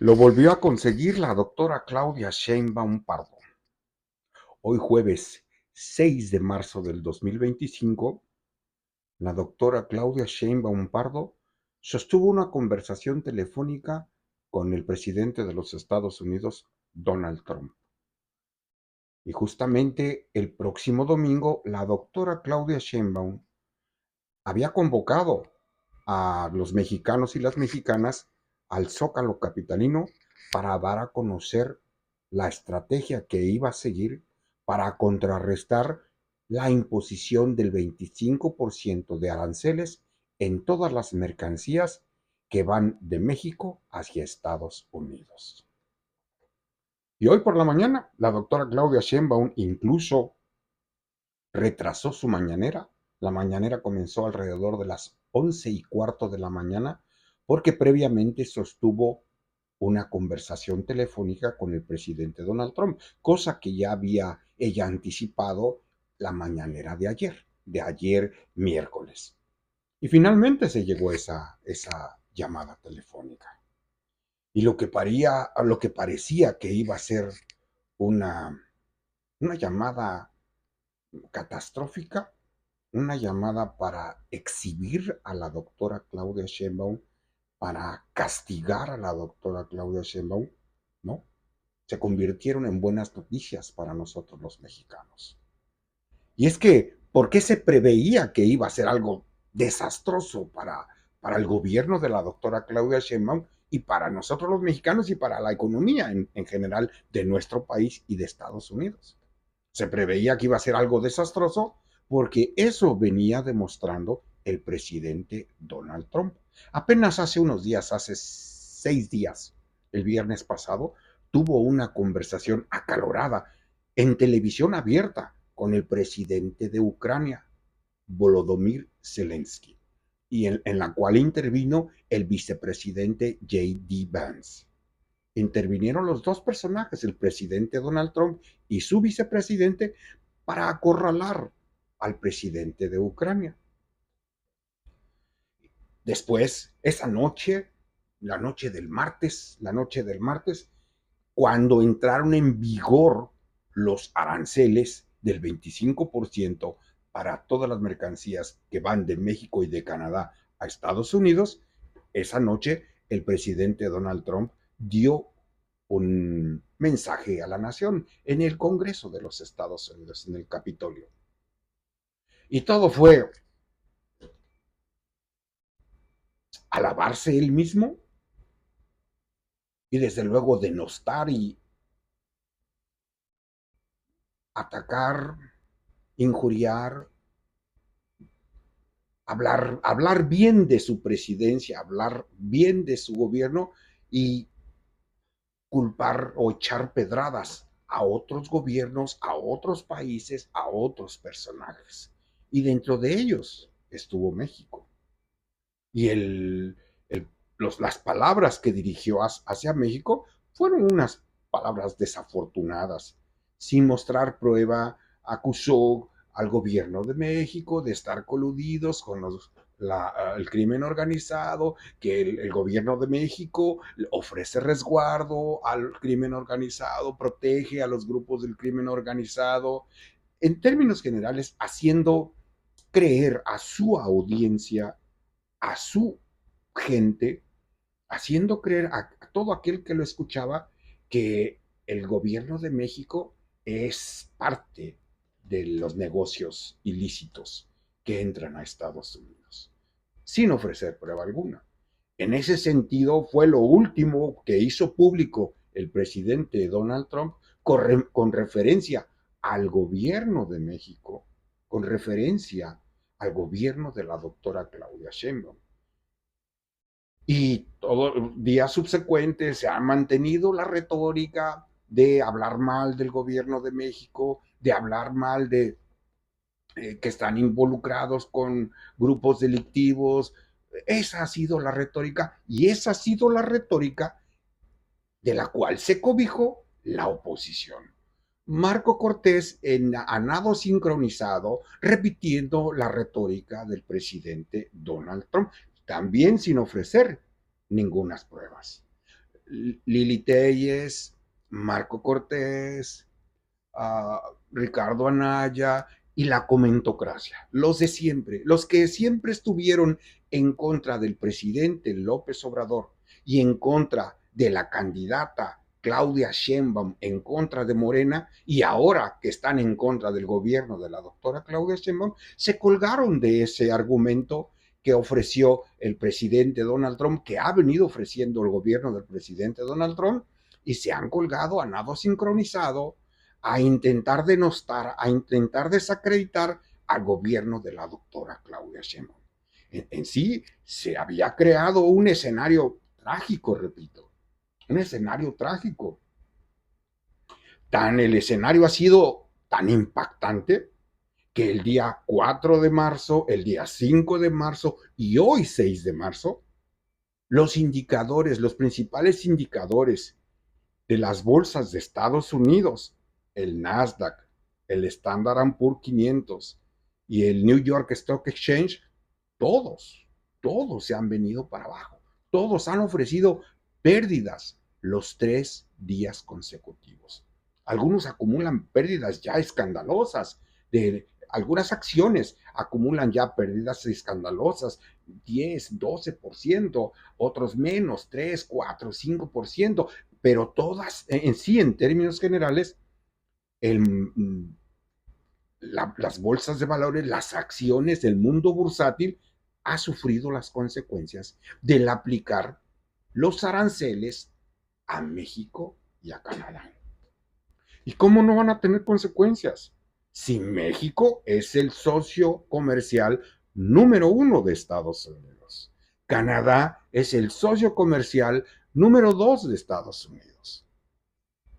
Lo volvió a conseguir la doctora Claudia Sheinbaum Pardo. Hoy jueves 6 de marzo del 2025, la doctora Claudia Sheinbaum Pardo sostuvo una conversación telefónica con el presidente de los Estados Unidos, Donald Trump. Y justamente el próximo domingo, la doctora Claudia Sheinbaum había convocado a los mexicanos y las mexicanas al Zócalo capitalino para dar a conocer la estrategia que iba a seguir para contrarrestar la imposición del 25% de aranceles en todas las mercancías que van de México hacia Estados Unidos. Y hoy por la mañana, la doctora Claudia Sheinbaum incluso retrasó su mañanera. La mañanera comenzó alrededor de las 11:15 de la mañana porque previamente sostuvo una conversación telefónica con el presidente Donald Trump, cosa que ya había ella anticipado la mañanera de ayer miércoles. Y finalmente se llegó a esa llamada telefónica. Y lo que parecía que iba a ser una, una llamada catastrófica, una llamada para exhibir a la doctora Claudia Sheinbaum, para castigar a la doctora Claudia Sheinbaum, ¿no? Se convirtieron en buenas noticias para nosotros los mexicanos. Y es que, ¿por qué se preveía que iba a ser algo desastroso para el gobierno de la doctora Claudia Sheinbaum y para nosotros los mexicanos y para la economía en general de nuestro país y de Estados Unidos? Se preveía que iba a ser algo desastroso porque eso venía demostrando el presidente Donald Trump. Apenas hace unos días, hace 6 días, el viernes pasado, tuvo una conversación acalorada en televisión abierta con el presidente de Ucrania, Volodymyr Zelensky, y en la cual intervino el vicepresidente J.D. Vance. Intervinieron los dos personajes, el presidente Donald Trump y su vicepresidente, para acorralar al presidente de Ucrania. Después, esa noche, la noche del martes, cuando entraron en vigor los aranceles del 25% para todas las mercancías que van de México y de Canadá a Estados Unidos, esa noche el presidente Donald Trump dio un mensaje a la nación en el Congreso de los Estados Unidos, en el Capitolio. Y todo fue alabarse él mismo y desde luego denostar y atacar, injuriar, hablar bien de su presidencia, hablar bien de su gobierno y culpar o echar pedradas a otros gobiernos, a otros países, a otros personajes. Y dentro de ellos estuvo México. Y las palabras que dirigió hacia México fueron unas palabras desafortunadas. Sin mostrar prueba, acusó al gobierno de México de estar coludidos con el crimen organizado, que el gobierno de México ofrece resguardo al crimen organizado, protege a los grupos del crimen organizado, en términos generales, haciendo creer a su audiencia, a su gente, haciendo creer a todo aquel que lo escuchaba que el gobierno de México es parte de los negocios ilícitos que entran a Estados Unidos, sin ofrecer prueba alguna. En ese sentido, fue lo último que hizo público el presidente Donald Trump con referencia al gobierno de México, con referencia al gobierno de la doctora Claudia Sheinbaum. Y todos los días subsecuentes se ha mantenido la retórica de hablar mal del gobierno de México, de hablar mal de que están involucrados con grupos delictivos. Esa ha sido la retórica y esa ha sido la retórica de la cual se cobijó la oposición. Marco Cortés a nado sincronizado, repitiendo la retórica del presidente Donald Trump, también sin ofrecer ninguna pruebas. Lili Telles, Marco Cortés, a Ricardo Anaya y la comentocracia, los de siempre, los que siempre estuvieron en contra del presidente López Obrador y en contra de la candidata Claudia Sheinbaum, en contra de Morena, y ahora que están en contra del gobierno de la doctora Claudia Sheinbaum, se colgaron de ese argumento que ofreció el presidente Donald Trump, que ha venido ofreciendo el gobierno del presidente Donald Trump, y se han colgado a nado sincronizado a intentar denostar, a intentar desacreditar al gobierno de la doctora Claudia Sheinbaum. En sí se había creado un escenario trágico, repito, un escenario trágico. El escenario ha sido tan impactante que el día 4 de marzo, el día 5 de marzo y hoy 6 de marzo, los indicadores, los principales indicadores de las bolsas de Estados Unidos, el Nasdaq, el Standard Poor's 500 y el New York Stock Exchange, todos se han venido para abajo. Todos han ofrecido pérdidas los 3 días consecutivos. Algunos acumulan pérdidas ya escandalosas. Algunas acciones acumulan ya pérdidas escandalosas, 10, 12%, otros menos, 3, 4, 5%, pero todas en sí, en términos generales, el, las bolsas de valores, las acciones del mundo bursátil ha sufrido las consecuencias del aplicar los aranceles a México y a Canadá. ¿Y cómo no van a tener consecuencias? Si México es el socio comercial número 1 de Estados Unidos. Canadá es el socio comercial número 2 de Estados Unidos.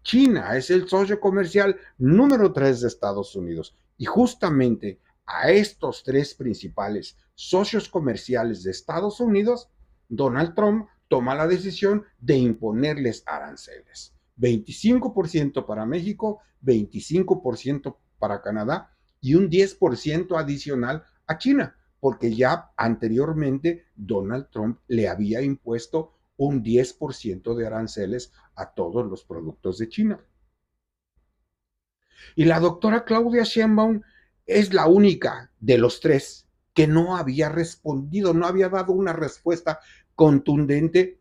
China es el socio comercial número 3 de Estados Unidos. Y justamente a estos 3 principales socios comerciales de Estados Unidos, Donald Trump toma la decisión de imponerles aranceles. 25% para México, 25% para Canadá y un 10% adicional a China, porque ya anteriormente Donald Trump le había impuesto un 10% de aranceles a todos los productos de China. Y la doctora Claudia Sheinbaum es la única de los 3 que no había respondido, no había dado una respuesta contundente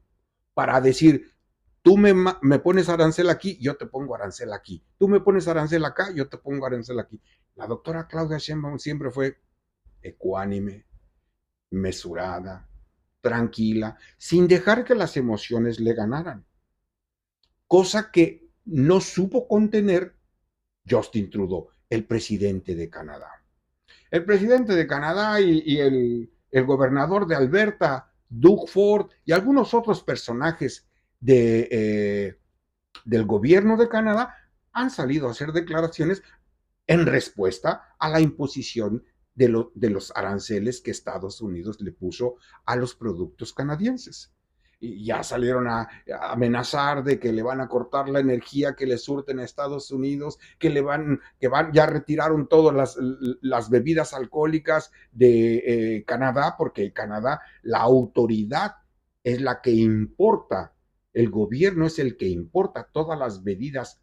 para decir, tú me pones arancel aquí, yo te pongo arancel aquí. Tú me pones arancel acá, yo te pongo arancel aquí. La doctora Claudia Sheinbaum siempre fue ecuánime, mesurada, tranquila, sin dejar que las emociones le ganaran. Cosa que no supo contener Justin Trudeau, el presidente de Canadá. El presidente de Canadá y el gobernador de Alberta, Doug Ford, y algunos otros personajes del gobierno de Canadá han salido a hacer declaraciones en respuesta a la imposición de los aranceles que Estados Unidos le puso a los productos canadienses. Y ya salieron a amenazar de que le van a cortar la energía que le surten a Estados Unidos, ya retiraron todas las bebidas alcohólicas de Canadá, porque Canadá, la autoridad es la que importa, el gobierno es el que importa todas las bebidas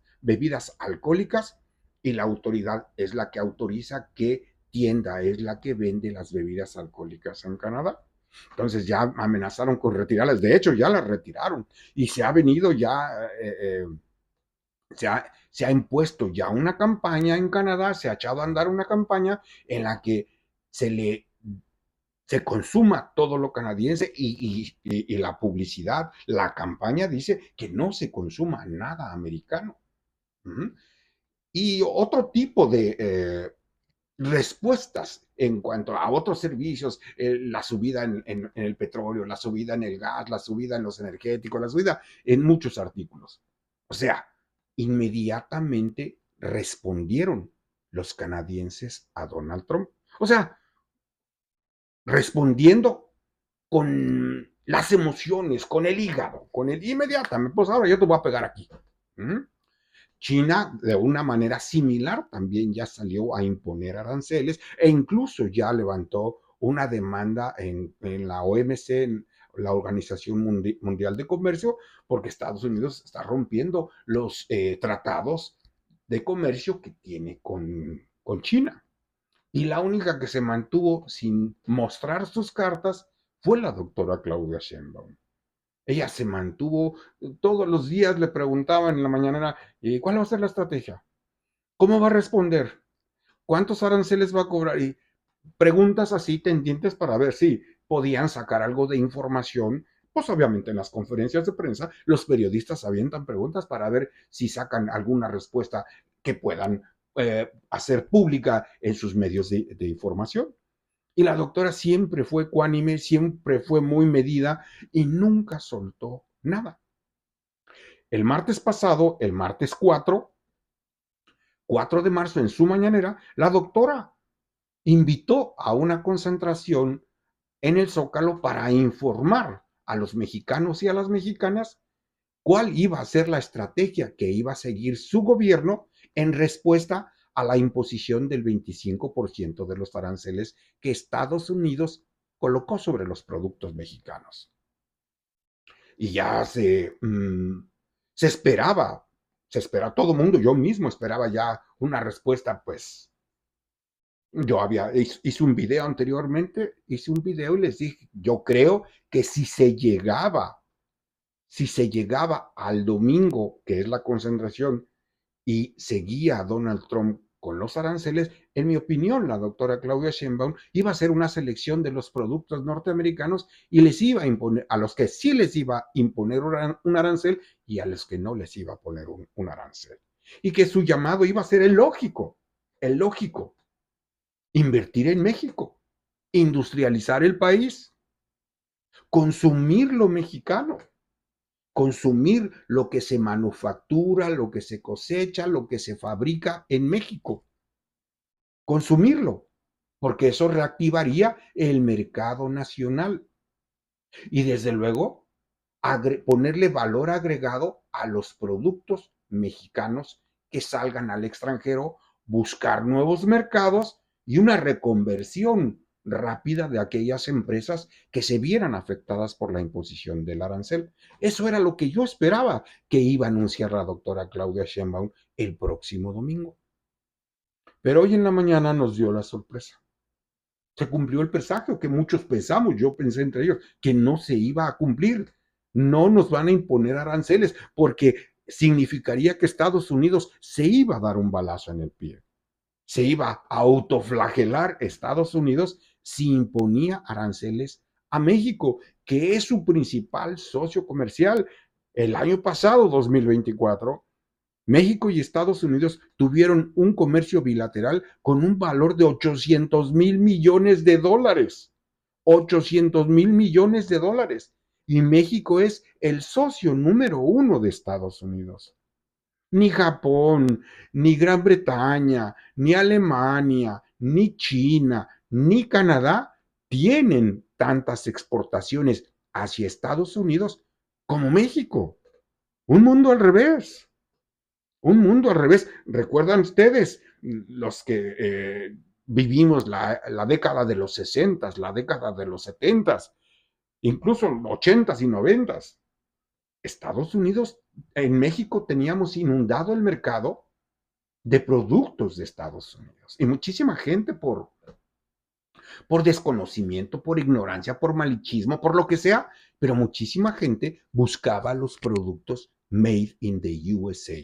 alcohólicas y la autoridad es la que autoriza qué tienda es la que vende las bebidas alcohólicas en Canadá. Entonces ya amenazaron con retirarlas, de hecho ya las retiraron y se ha venido ya, se ha impuesto ya una campaña en Canadá, se ha echado a andar una campaña en la que se consuma todo lo canadiense y la publicidad, la campaña dice que no se consuma nada americano. Y otro tipo de respuestas en cuanto a otros servicios, la subida en el petróleo, la subida en el gas, la subida en los energéticos, la subida en muchos artículos. O sea, inmediatamente respondieron los canadienses a Donald Trump. O sea, respondiendo con las emociones, con el hígado, con el inmediatamente, pues ahora yo te voy a pegar aquí. China, de una manera similar, también ya salió a imponer aranceles e incluso ya levantó una demanda en la OMC, la Organización Mundial de Comercio, porque Estados Unidos está rompiendo los tratados de comercio que tiene con China. Y la única que se mantuvo sin mostrar sus cartas fue la doctora Claudia Sheinbaum. Ella se mantuvo, todos los días le preguntaban en la mañanera, ¿cuál va a ser la estrategia? ¿Cómo va a responder? ¿Cuántos aranceles va a cobrar? Y preguntas así tendientes para ver si podían sacar algo de información. Pues obviamente en las conferencias de prensa los periodistas avientan preguntas para ver si sacan alguna respuesta que puedan hacer pública en sus medios de información. Y la doctora siempre fue ecuánime, siempre fue muy medida y nunca soltó nada. El martes pasado, el martes 4 de marzo, en su mañanera, la doctora invitó a una concentración en el Zócalo para informar a los mexicanos y a las mexicanas cuál iba a ser la estrategia que iba a seguir su gobierno en respuesta a la imposición del 25% de los aranceles que Estados Unidos colocó sobre los productos mexicanos. Y ya se esperaba todo el mundo, yo mismo esperaba ya una respuesta, pues yo hice un video anteriormente, hice un video y les dije, yo creo que si se llegaba al domingo, que es la concentración, y seguía a Donald Trump con los aranceles, en mi opinión, la doctora Claudia Sheinbaum iba a hacer una selección de los productos norteamericanos y les iba a imponer, a los que sí les iba a imponer un arancel y a los que no les iba a poner un arancel. Y que su llamado iba a ser el lógico, invertir en México, industrializar el país, consumir lo mexicano, consumir lo que se manufactura, lo que se cosecha, lo que se fabrica en México, consumirlo, porque eso reactivaría el mercado nacional y desde luego ponerle valor agregado a los productos mexicanos que salgan al extranjero, buscar nuevos mercados y una reconversión rápida de aquellas empresas que se vieran afectadas por la imposición del arancel. Eso era lo que yo esperaba que iba a anunciar la doctora Claudia Sheinbaum el próximo domingo. Pero hoy en la mañana nos dio la sorpresa. Se cumplió el presagio que muchos pensamos, yo pensé entre ellos, que no se iba a cumplir. No nos van a imponer aranceles porque significaría que Estados Unidos se iba a dar un balazo en el pie. Se iba a autoflagelar Estados Unidos si imponía aranceles a México, que es su principal socio comercial. El año pasado, 2024, México y Estados Unidos tuvieron un comercio bilateral con un valor de 800,000 millones de dólares. 800,000 millones de dólares. Y México es el socio número uno de Estados Unidos. Ni Japón, ni Gran Bretaña, ni Alemania, ni China, ni Canadá tienen tantas exportaciones hacia Estados Unidos como México. Un mundo al revés. Un mundo al revés. ¿Recuerdan ustedes los que vivimos la década de los 60, la década de los 70, incluso 80 y 90? Estados Unidos, en México teníamos inundado el mercado de productos de Estados Unidos. Y muchísima gente por desconocimiento, por ignorancia, por malichismo, por lo que sea, pero muchísima gente buscaba los productos made in the USA,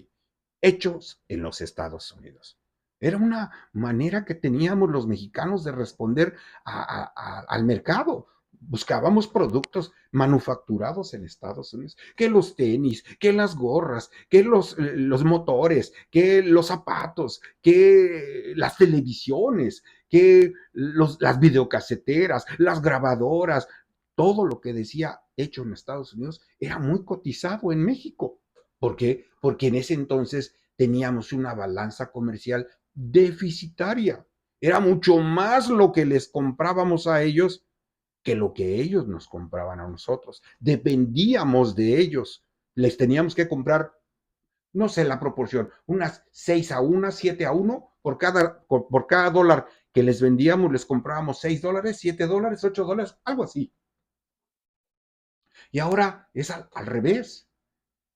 hechos en los Estados Unidos. Era una manera que teníamos los mexicanos de responder al mercado. Buscábamos productos manufacturados en Estados Unidos, que los tenis, que las gorras, que los motores, que los zapatos, que las televisiones, que las videocaseteras, las grabadoras, todo lo que decía hecho en Estados Unidos era muy cotizado en México. ¿Por qué? Porque en ese entonces teníamos una balanza comercial deficitaria. Era mucho más lo que les comprábamos a ellos que lo que ellos nos compraban a nosotros. Dependíamos de ellos. Les teníamos que comprar, no sé la proporción, unas 6-1, 7-1 por cada dólar que les vendíamos, les comprábamos $6, $7, $8, algo así. Y ahora es al revés.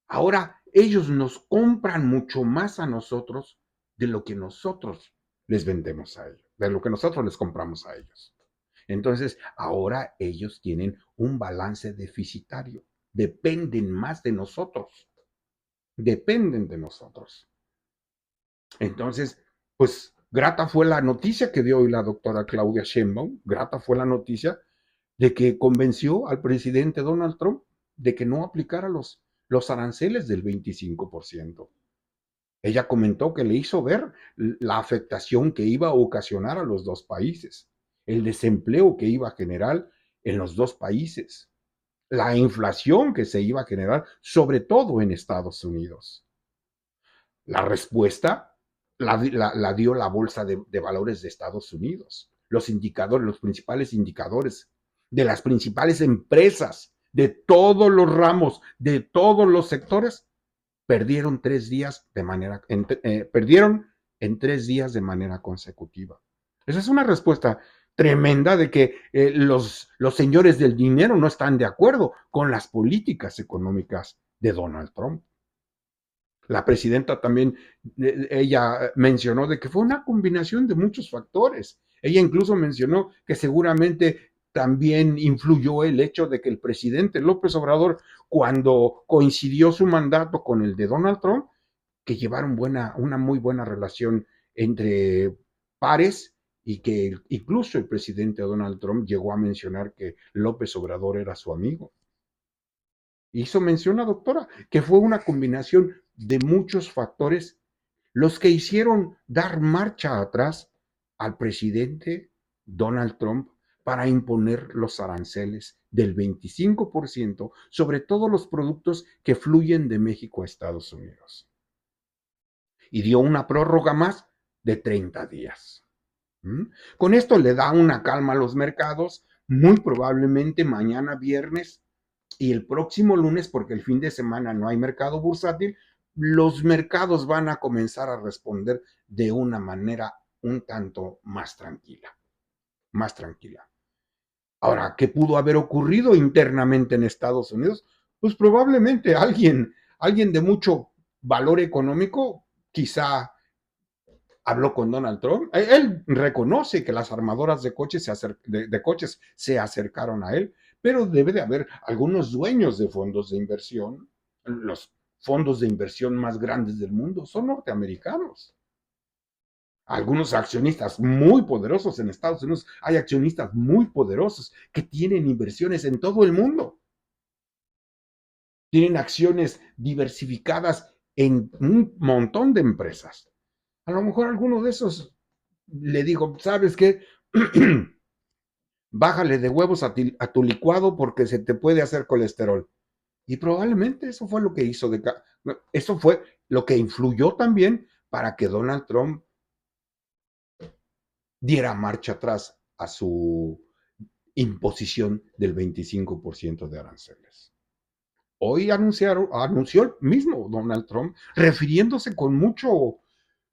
Ahora ellos nos compran mucho más a nosotros de lo que nosotros les vendemos a ellos, de lo que nosotros les compramos a ellos. Entonces, ahora ellos tienen un balance deficitario. Dependen más de nosotros. Dependen de nosotros. Entonces, pues grata fue la noticia que dio hoy la doctora Claudia Sheinbaum, grata fue la noticia de que convenció al presidente Donald Trump de que no aplicara los aranceles del 25%. Ella comentó que le hizo ver la afectación que iba a ocasionar a los dos países, el desempleo que iba a generar en los dos países, la inflación que se iba a generar, sobre todo en Estados Unidos. La respuesta la dio la Bolsa de Valores de Estados Unidos. Los indicadores, los principales indicadores de las principales empresas, de todos los ramos, de todos los sectores, perdieron 3 días de manera, perdieron en 3 días de manera consecutiva. Esa es una respuesta tremenda de que los señores del dinero no están de acuerdo con las políticas económicas de Donald Trump. La presidenta también, ella mencionó de que fue una combinación de muchos factores. Ella incluso mencionó que seguramente también influyó el hecho de que el presidente López Obrador, cuando coincidió su mandato con el de Donald Trump, que llevaron una muy buena relación entre pares y que incluso el presidente Donald Trump llegó a mencionar que López Obrador era su amigo. Hizo mención la doctora, que fue una combinación de muchos factores los que hicieron dar marcha atrás al presidente Donald Trump para imponer los aranceles del 25% sobre todos los productos que fluyen de México a Estados Unidos. Y dio una prórroga más de 30 días. Con esto le da una calma a los mercados. Muy probablemente mañana viernes y el próximo lunes, porque el fin de semana no hay mercado bursátil, los mercados van a comenzar a responder de una manera un tanto más tranquila, más tranquila. Ahora, ¿qué pudo haber ocurrido internamente en Estados Unidos? Pues probablemente alguien de mucho valor económico, quizá habló con Donald Trump. Él reconoce que las armadoras de coches se acercaron a él, pero debe de haber algunos dueños de fondos de inversión. Los fondos de inversión más grandes del mundo son norteamericanos. Algunos accionistas muy poderosos en Estados Unidos, hay accionistas muy poderosos que tienen inversiones en todo el mundo. Tienen acciones diversificadas en un montón de empresas. A lo mejor alguno de esos le digo, ¿sabes qué? Bájale de huevos a tu licuado porque se te puede hacer colesterol. Y probablemente eso fue lo que hizo, eso fue lo que influyó también para que Donald Trump diera marcha atrás a su imposición del 25% de aranceles. Hoy anunció el mismo Donald Trump, refiriéndose con mucho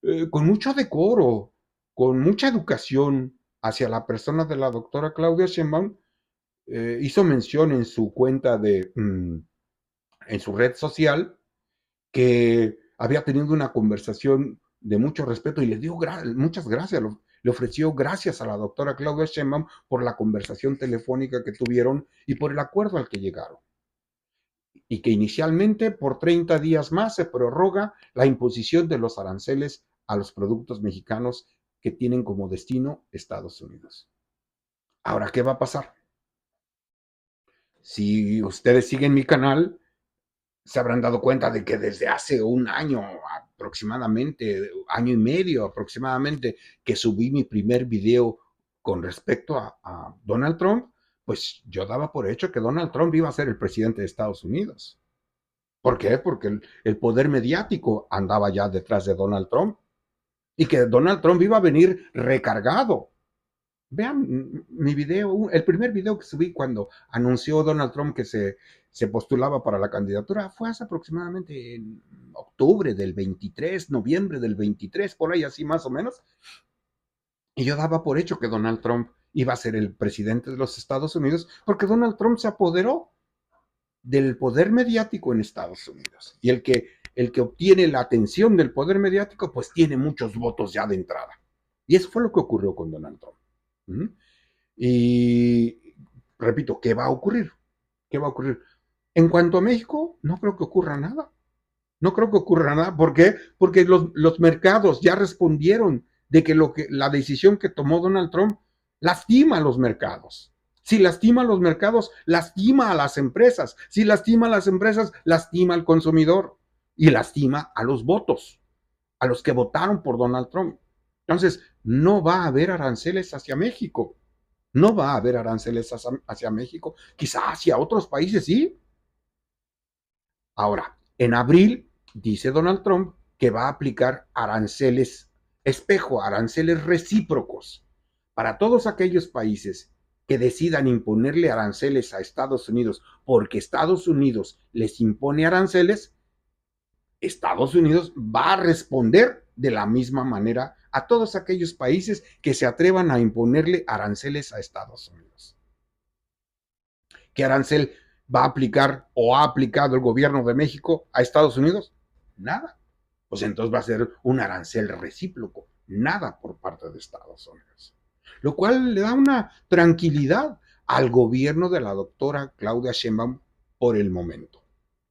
decoro, con mucha educación hacia la persona de la doctora Claudia Sheinbaum, hizo mención en su cuenta en su red social, que había tenido una conversación de mucho respeto y le dio muchas gracias, le ofreció gracias a la doctora Claudia Sheinbaum por la conversación telefónica que tuvieron y por el acuerdo al que llegaron. Y que inicialmente por 30 días más se prorroga la imposición de los aranceles a los productos mexicanos que tienen como destino Estados Unidos. Ahora, ¿qué va a pasar? Si ustedes siguen mi canal, se habrán dado cuenta de que desde hace un año aproximadamente, año y medio aproximadamente, que subí mi primer video con respecto a Donald Trump, pues yo daba por hecho que Donald Trump iba a ser el presidente de Estados Unidos. ¿Por qué? Porque el poder mediático andaba ya detrás de Donald Trump y que Donald Trump iba a venir recargado. Vean mi video, el primer video que subí cuando anunció Donald Trump que se postulaba para la candidatura fue hace aproximadamente en octubre del 23, noviembre del 23, por ahí así más o menos. Y yo daba por hecho que Donald Trump iba a ser el presidente de los Estados Unidos porque Donald Trump se apoderó del poder mediático en Estados Unidos. Y el que obtiene la atención del poder mediático, pues tiene muchos votos ya de entrada. Y eso fue lo que ocurrió con Donald Trump. ¿Mm? Y repito, ¿qué va a ocurrir? ¿Qué va a ocurrir? En cuanto a México, no creo que ocurra nada. No creo que ocurra nada. ¿Por qué? Porque los mercados ya respondieron de que la decisión que tomó Donald Trump lastima a los mercados. Si lastima a los mercados, lastima a las empresas. Si lastima a las empresas, lastima al consumidor y lastima a los votos, a los que votaron por Donald Trump. Entonces, no va a haber aranceles hacia México. No va a haber aranceles hacia México. Quizá hacia otros países sí. Ahora, en abril, dice Donald Trump que va a aplicar aranceles espejo, aranceles recíprocos para todos aquellos países que decidan imponerle aranceles a Estados Unidos porque Estados Unidos les impone aranceles. Estados Unidos va a responder de la misma manera a todos aquellos países que se atrevan a imponerle aranceles a Estados Unidos. ¿Qué arancel va a aplicar o ha aplicado el gobierno de México a Estados Unidos? Nada. Pues entonces va a ser un arancel recíproco. Nada por parte de Estados Unidos. Lo cual le da una tranquilidad al gobierno de la doctora Claudia Sheinbaum por el momento.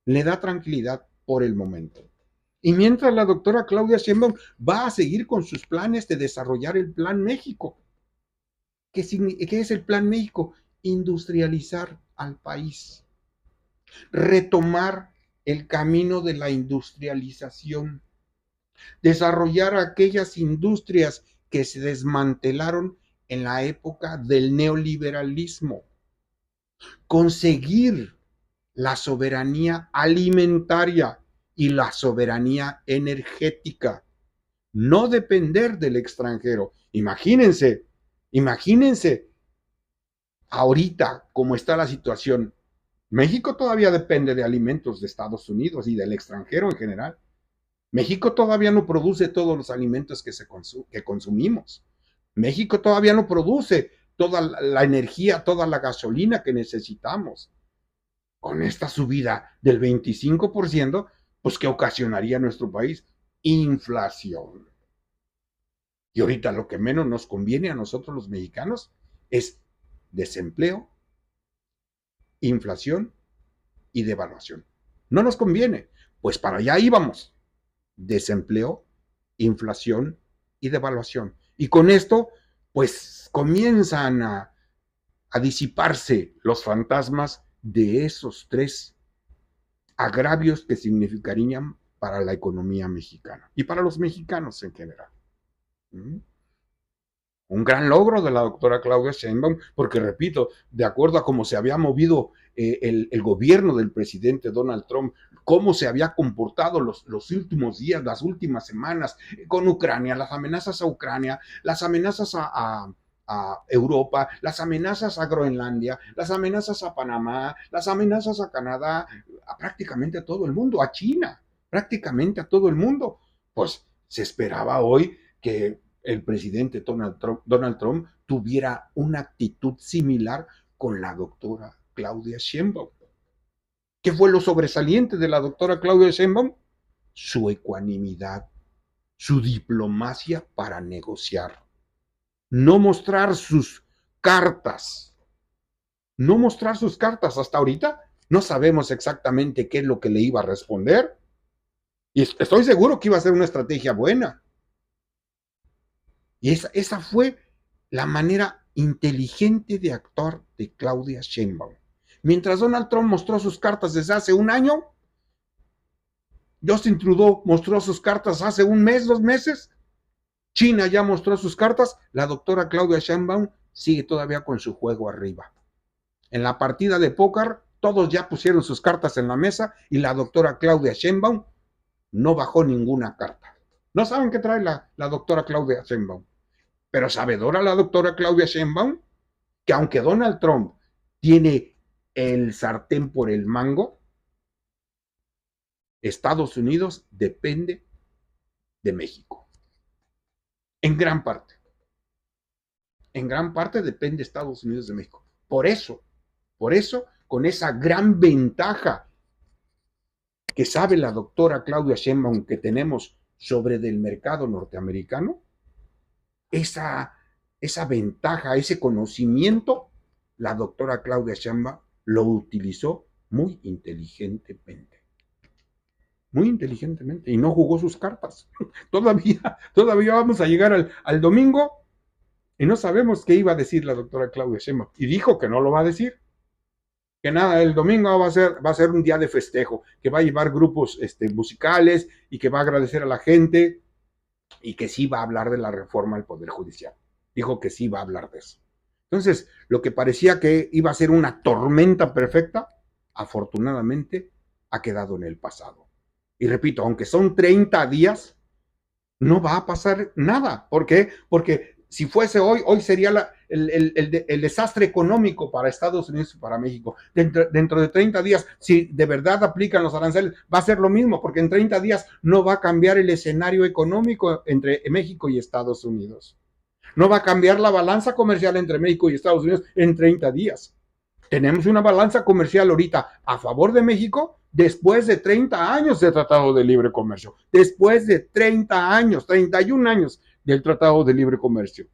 Le da tranquilidad por el momento. Y mientras la doctora Claudia Sheinbaum va a seguir con sus planes de desarrollar el Plan México. ¿Qué es el Plan México? Industrializar al país, retomar el camino de la industrialización, desarrollar aquellas industrias que se desmantelaron en la época del neoliberalismo, conseguir la soberanía alimentaria y la soberanía energética, no depender del extranjero. Imagínense ahorita cómo está la situación. México todavía depende de alimentos de Estados Unidos y del extranjero en general. México todavía no produce todos los alimentos que consumimos. México todavía no produce toda la energía, toda la gasolina que necesitamos. Con esta subida del 25%, pues ¿qué ocasionaría nuestro país? Inflación. Y ahorita lo que menos nos conviene a nosotros los mexicanos es desempleo, inflación y devaluación. No nos conviene, pues para allá íbamos. Desempleo, inflación y devaluación. Y con esto, pues comienzan a disiparse los fantasmas de esos tres agravios que significarían para la economía mexicana y para los mexicanos en general. ¿Mm? Un gran logro de la doctora Claudia Sheinbaum, porque repito, de acuerdo a cómo se había movido el gobierno del presidente Donald Trump, cómo se había comportado los últimos días, las últimas semanas con Ucrania, las amenazas a Ucrania, las amenazas a Europa, las amenazas a Groenlandia, las amenazas a Panamá, las amenazas a Canadá, a prácticamente a todo el mundo, a China, prácticamente a todo el mundo. Pues se esperaba hoy que el presidente Donald Trump tuviera una actitud similar con la doctora Claudia Sheinbaum. ¿Qué fue lo sobresaliente de la doctora Claudia Sheinbaum? Su ecuanimidad, su diplomacia para negociar. No mostrar sus cartas. No mostrar sus cartas hasta ahorita. No sabemos exactamente qué es lo que le iba a responder. Y estoy seguro que iba a ser una estrategia buena. Y esa fue la manera inteligente de actuar de Claudia Sheinbaum. Mientras Donald Trump mostró sus cartas desde hace un año, Justin Trudeau mostró sus cartas hace un mes, 2 meses, China ya mostró sus cartas, la doctora Claudia Sheinbaum sigue todavía con su juego arriba. En la partida de póker, todos ya pusieron sus cartas en la mesa y la doctora Claudia Sheinbaum no bajó ninguna carta. No saben qué trae la doctora Claudia Sheinbaum. Pero sabedora la doctora Claudia Sheinbaum que aunque Donald Trump tiene el sartén por el mango, Estados Unidos depende de México. En gran parte. En gran parte depende Estados Unidos de México. Por eso, con esa gran ventaja que sabe la doctora Claudia Sheinbaum que tenemos sobre del mercado norteamericano, esa ventaja, ese conocimiento, la doctora Claudia Sheinbaum lo utilizó muy inteligentemente. Muy inteligentemente, y no jugó sus cartas. Todavía vamos a llegar al domingo y no sabemos qué iba a decir la doctora Claudia Sheinbaum. Y dijo que no lo va a decir. Que nada, el domingo va a ser un día de festejo, que va a llevar grupos musicales y que va a agradecer a la gente y que sí va a hablar de la reforma al Poder Judicial. Dijo que sí va a hablar de eso. Entonces, lo que parecía que iba a ser una tormenta perfecta, afortunadamente ha quedado en el pasado. Y repito, aunque son 30 días, no va a pasar nada. ¿Por qué? Porque si fuese hoy sería el desastre económico para Estados Unidos y para México. Dentro de 30 días, si de verdad aplican los aranceles, va a ser lo mismo, porque en 30 días no va a cambiar el escenario económico entre México y Estados Unidos. No va a cambiar la balanza comercial entre México y Estados Unidos en 30 días. Tenemos una balanza comercial ahorita a favor de México después de 30 años de Tratado de Libre Comercio. Después de 30 años, 31 años del Tratado de Libre Comercio.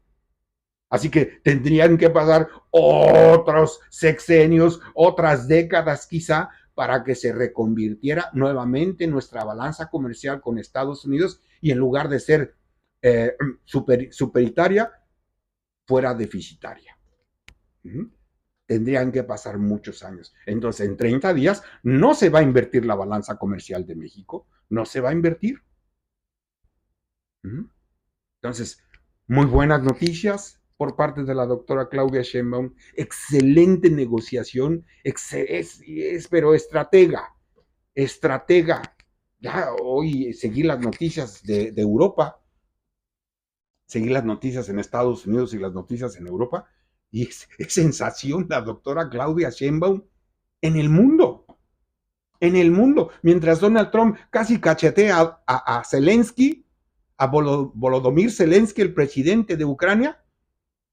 Así que tendrían que pasar otros sexenios, otras décadas quizá, para que se reconvirtiera nuevamente nuestra balanza comercial con Estados Unidos y en lugar de ser superitaria, fuera deficitaria. Tendrían que pasar muchos años. Entonces, en 30 días no se va a invertir la balanza comercial de México, no se va a invertir. Entonces, muy buenas noticias por parte de la doctora Claudia Sheinbaum, excelente negociación, pero estratega. Ya hoy seguí las noticias de Europa, seguí las noticias en Estados Unidos y las noticias en Europa, y es sensación la doctora Claudia Sheinbaum en el mundo. En el mundo. Mientras Donald Trump casi cachetea a Zelensky, a Volodymyr Zelensky, el presidente de Ucrania,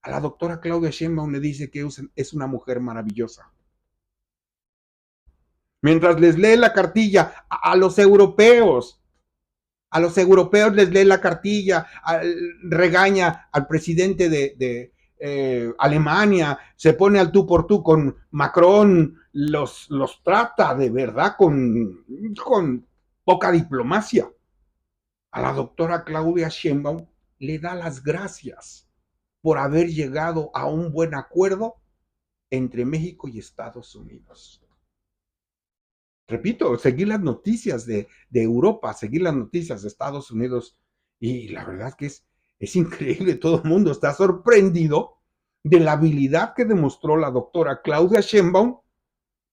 a la doctora Claudia Sheinbaum le dice que es una mujer maravillosa. Mientras les lee la cartilla a los europeos les lee la cartilla, regaña al presidente de Alemania, se pone al tú por tú con Macron, los trata de verdad con poca diplomacia. A la doctora Claudia Sheinbaum le da las gracias por haber llegado a un buen acuerdo entre México y Estados Unidos. Repito, seguir las noticias de Europa, seguir las noticias de Estados Unidos, y la verdad que es increíble, todo el mundo está sorprendido de la habilidad que demostró la doctora Claudia Sheinbaum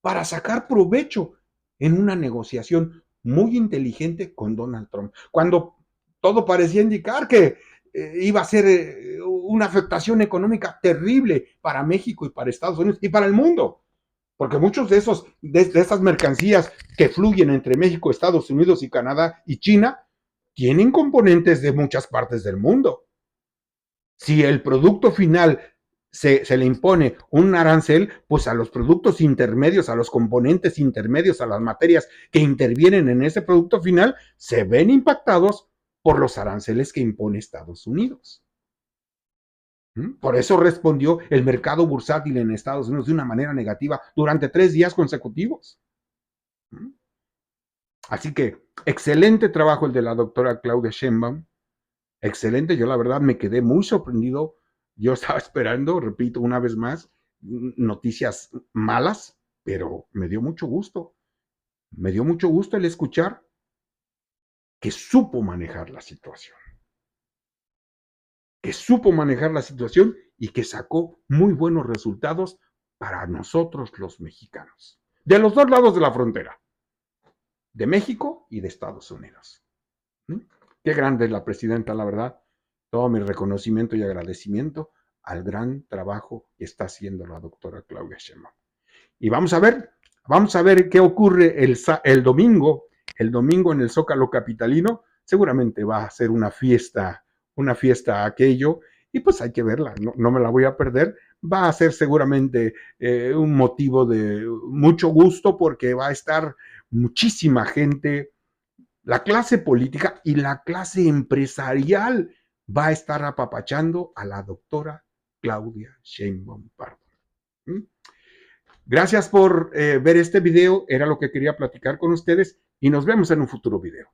para sacar provecho en una negociación muy inteligente con Donald Trump, cuando todo parecía indicar que iba a ser una afectación económica terrible para México y para Estados Unidos y para el mundo. Porque muchos de esas mercancías que fluyen entre México, Estados Unidos y Canadá y China tienen componentes de muchas partes del mundo. Si el producto final se le impone un arancel, pues a los productos intermedios, a los componentes intermedios, a las materias que intervienen en ese producto final, se ven impactados por los aranceles que impone Estados Unidos. Por eso respondió el mercado bursátil en Estados Unidos de una manera negativa durante 3 días consecutivos. Así que excelente trabajo el de la doctora Claudia Sheinbaum. Excelente, yo la verdad me quedé muy sorprendido. Yo estaba esperando, repito una vez más, noticias malas, pero me dio mucho gusto. Me dio mucho gusto el escuchar que supo manejar la situación. Y que sacó muy buenos resultados para nosotros los mexicanos. De los dos lados de la frontera. De México y de Estados Unidos. Qué grande es la presidenta, la verdad. Todo mi reconocimiento y agradecimiento al gran trabajo que está haciendo la doctora Claudia Sheinbaum. Y vamos a ver qué ocurre el domingo en el Zócalo capitalino. Seguramente va a ser una fiesta aquello, y pues hay que verla, no me la voy a perder. va a ser seguramente un motivo de mucho gusto porque va a estar muchísima gente, la clase política y la clase empresarial va a estar apapachando a la doctora Claudia Sheinbaum Pardo. ¿Mm? Gracias por ver este video, era lo que quería platicar con ustedes y nos vemos en un futuro video.